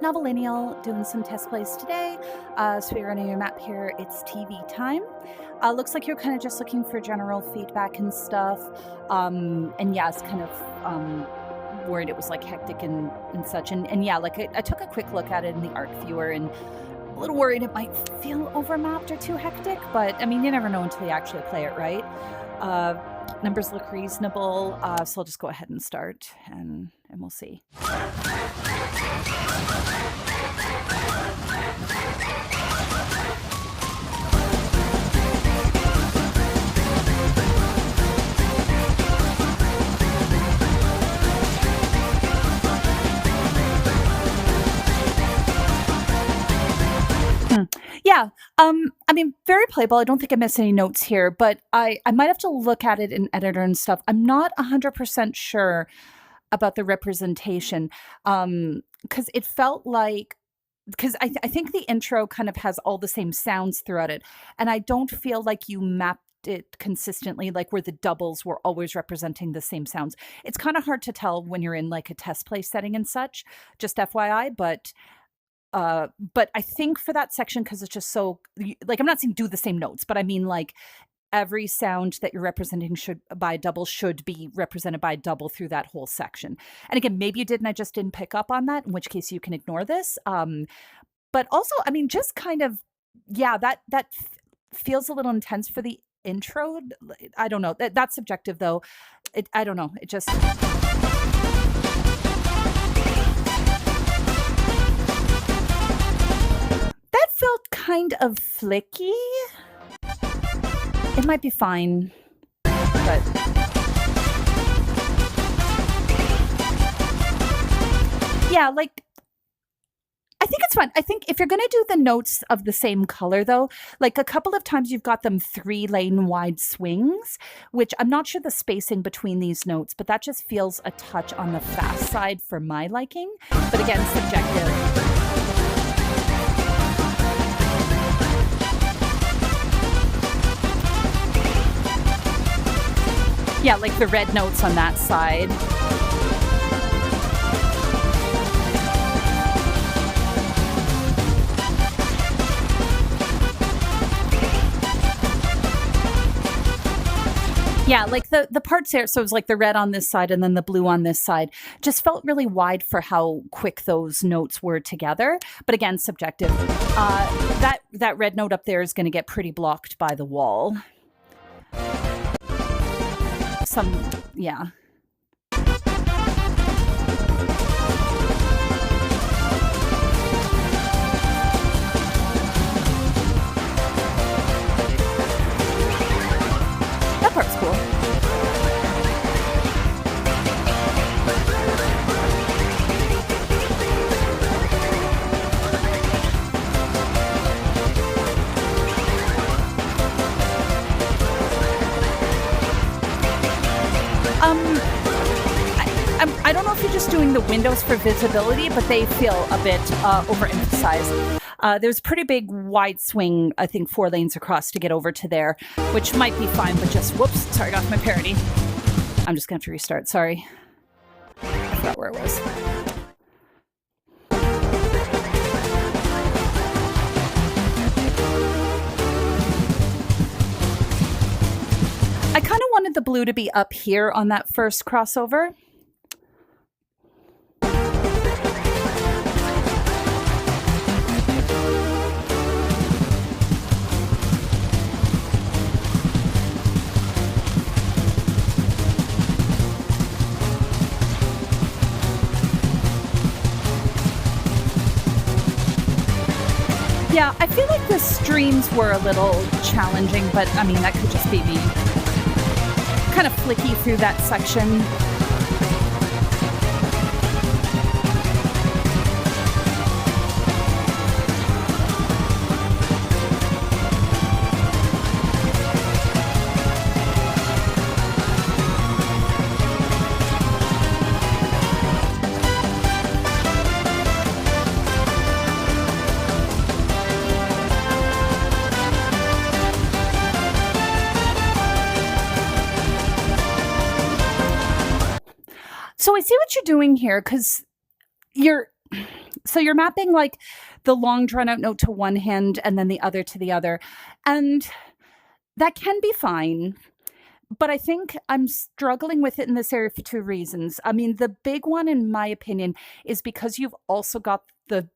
Novel Lineal doing some test plays today. So we're running your map here. It's TV time. Looks like you're kind of just looking for general feedback and stuff. And yeah, it's kind of worried it was like hectic and such. And yeah, like I took a quick look at it in the art viewer and a little worried it might feel overmapped or too hectic. But I mean, you never know until you actually play it, right? Numbers look reasonable. So I'll just go ahead and start and we'll see. Yeah, I mean, very playable. I don't think I missed any notes here, but I might have to look at it in editor and stuff. I'm not 100% sure about the representation, because it felt like because I think the intro kind of has all the same sounds throughout it, and I don't feel like you mapped it consistently, like where the doubles were always representing the same sounds. It's kind of hard to tell when you're in like a test play setting and such, just FYI, but I think for that section, because it's just so like I'm not saying do the same notes, but I mean like every sound that you're representing by double should be represented by double through that whole section. And again, maybe you did and I just didn't pick up on that, in which case you can ignore this. But also, I mean, just kind of, yeah, that feels a little intense for the intro. I don't know. That's subjective though. I don't know. It just felt kind of flicky. It might be fine, but yeah, like I think it's fun. I think if you're going to do the notes of the same color though, like a couple of times you've got them 3-lane wide swings, which I'm not sure the spacing between these notes, but that just feels a touch on the fast side for my liking. But again, subjective. Yeah, like the red notes on that side. Yeah, like the parts there, so it was like the red on this side and then the blue on this side, just felt really wide for how quick those notes were together. But again, subjective. That red note up there is going to get pretty blocked by the wall. Yeah. That part's cool. I don't know if you're just doing the windows for visibility, but they feel a bit overemphasized. There's a pretty big wide swing, I think 4 lanes across to get over to there, which might be fine, but just, whoops, sorry, I got off my parody. I'm just going to have to restart, sorry. I forgot where it was. I kind of wanted the blue to be up here on that first crossover. Yeah, I feel like the streams were a little challenging, but I mean, that could just be me kind of flicky through that section. So I see what you're doing here, because you're So you're mapping like the long drawn out note to one hand and then the other to the other. And that can be fine. But I think I'm struggling with it in this area for two reasons. I mean, the big one, in my opinion, is because you've also got the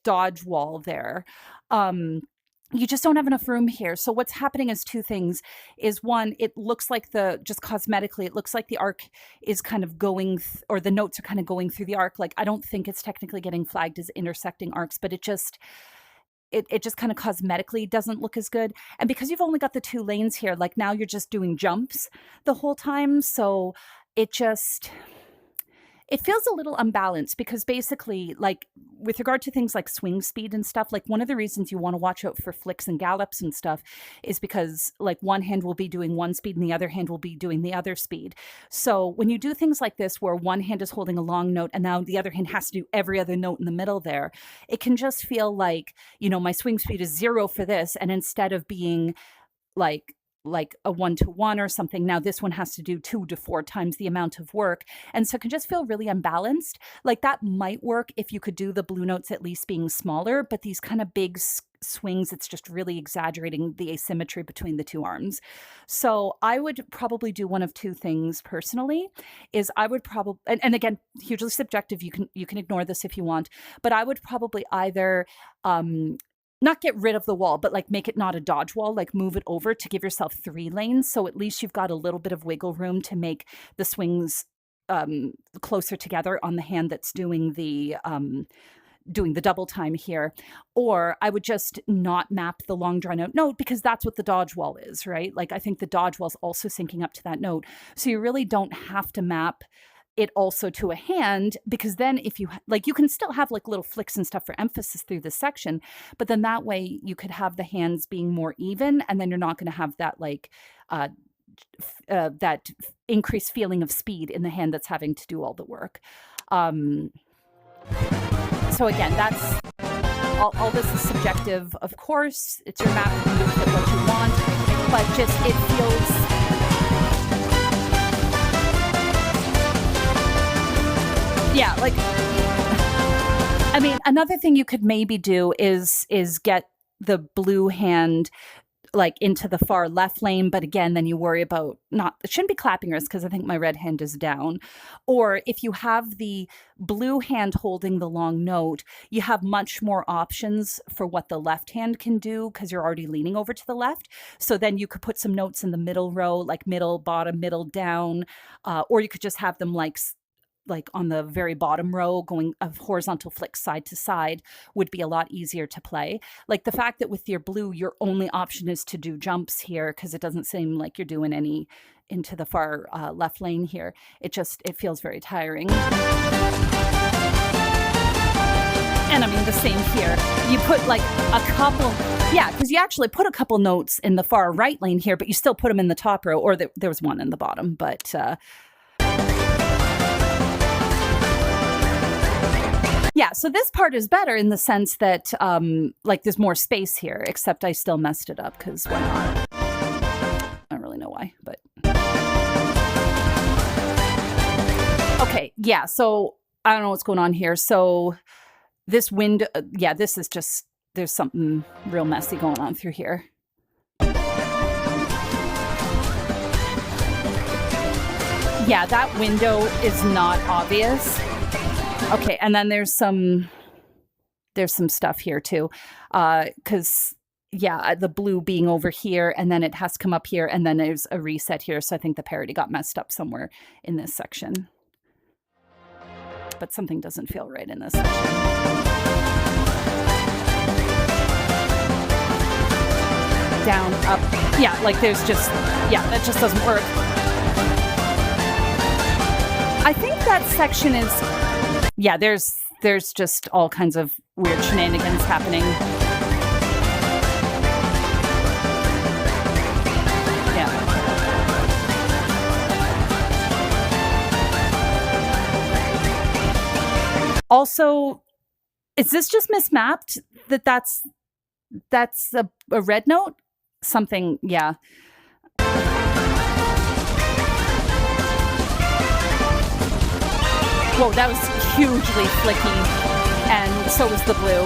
dodge wall there. You just don't have enough room here. So what's happening is two things. Is one, it looks like just cosmetically, it looks like the arc is kind of going, or the notes are kind of going through the arc. Like, I don't think it's technically getting flagged as intersecting arcs, but it just kind of cosmetically doesn't look as good. And because you've only got the two lanes here, like now you're just doing jumps the whole time. So it feels a little unbalanced because basically, like with regard to things like swing speed and stuff, like one of the reasons you want to watch out for flicks and gallops and stuff is because like one hand will be doing one speed and the other hand will be doing the other speed. So when you do things like this, where one hand is holding a long note and now the other hand has to do every other note in the middle there, it can just feel like, my swing speed is 0 for this. And instead of being like a 1-to-1 or something, now this one has to do 2 to 4 times the amount of work. And so it can just feel really unbalanced. Like that might work if you could do the blue notes at least being smaller, but these kind of big swings, it's just really exaggerating the asymmetry between the two arms. So I would probably do one of two things personally. Is I would probably, and again, hugely subjective, you can ignore this if you want, but I would probably either not get rid of the wall, but like make it not a dodge wall, like move it over to give yourself 3 lanes. So at least you've got a little bit of wiggle room to make the swings closer together on the hand that's doing the double time here. Or I would just not map the long drawn out note because that's what the dodge wall is, right? Like I think the dodge wall is also syncing up to that note. So you really don't have to map it also to a hand, because then if you like, you can still have like little flicks and stuff for emphasis through this section, but then that way you could have the hands being more even, and then you're not going to have that like that increased feeling of speed in the hand that's having to do all the work. So again, that's all this is subjective, of course. It's your map, you can do with it what you want, but just it feels like, I mean, another thing you could maybe do is get the blue hand like into the far left lane, but again, then you worry about it shouldn't be clapping wrist because I think my red hand is down. Or if you have the blue hand holding the long note, you have much more options for what the left hand can do because you're already leaning over to the left. So then you could put some notes in the middle row, like middle, bottom, middle, down, or you could just have them like on the very bottom row going of horizontal flicks side to side would be a lot easier to play. Like the fact that with your blue, your only option is to do jumps here because it doesn't seem like you're doing any into the far left lane here. It feels very tiring. And I mean, the same here. You put like a couple, because you actually put a couple notes in the far right lane here, but you still put them in the top row, or there was one in the bottom, but so this part is better in the sense that, like, there's more space here, except I still messed it up, because why not? I don't really know why, but... Okay, so I don't know what's going on here. So this window, this is just, there's something real messy going on through here. Yeah, that window is not obvious. Okay, and then there's some stuff here too, because the blue being over here, and then it has to come up here, and then there's a reset here. So I think the parity got messed up somewhere in this section, but something doesn't feel right in this section. Down, up, like there's just, that just doesn't work. I think that section is. There's just all kinds of weird shenanigans happening. Yeah. Also, is this just mismapped? That's a red note? Something, Whoa, that was hugely flicky. And so was the blue.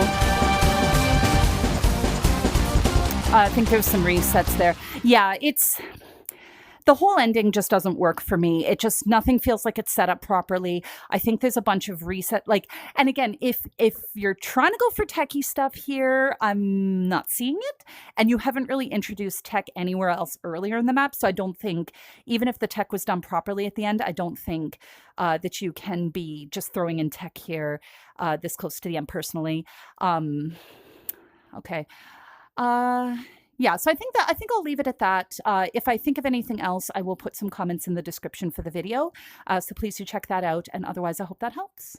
I think there's some resets there. Yeah, it's the whole ending just doesn't work for me. It just nothing feels like it's set up properly. I think there's a bunch of reset and again, if you're trying to go for techie stuff here, I'm not seeing it. And you haven't really introduced tech anywhere else earlier in the map, so I don't think even if the tech was done properly at the end, I don't think that you can be just throwing in tech here this close to the end personally. Okay. Yeah, so I think I'll leave it at that. If I think of anything else, I will put some comments in the description for the video. So please do check that out. And otherwise, I hope that helps.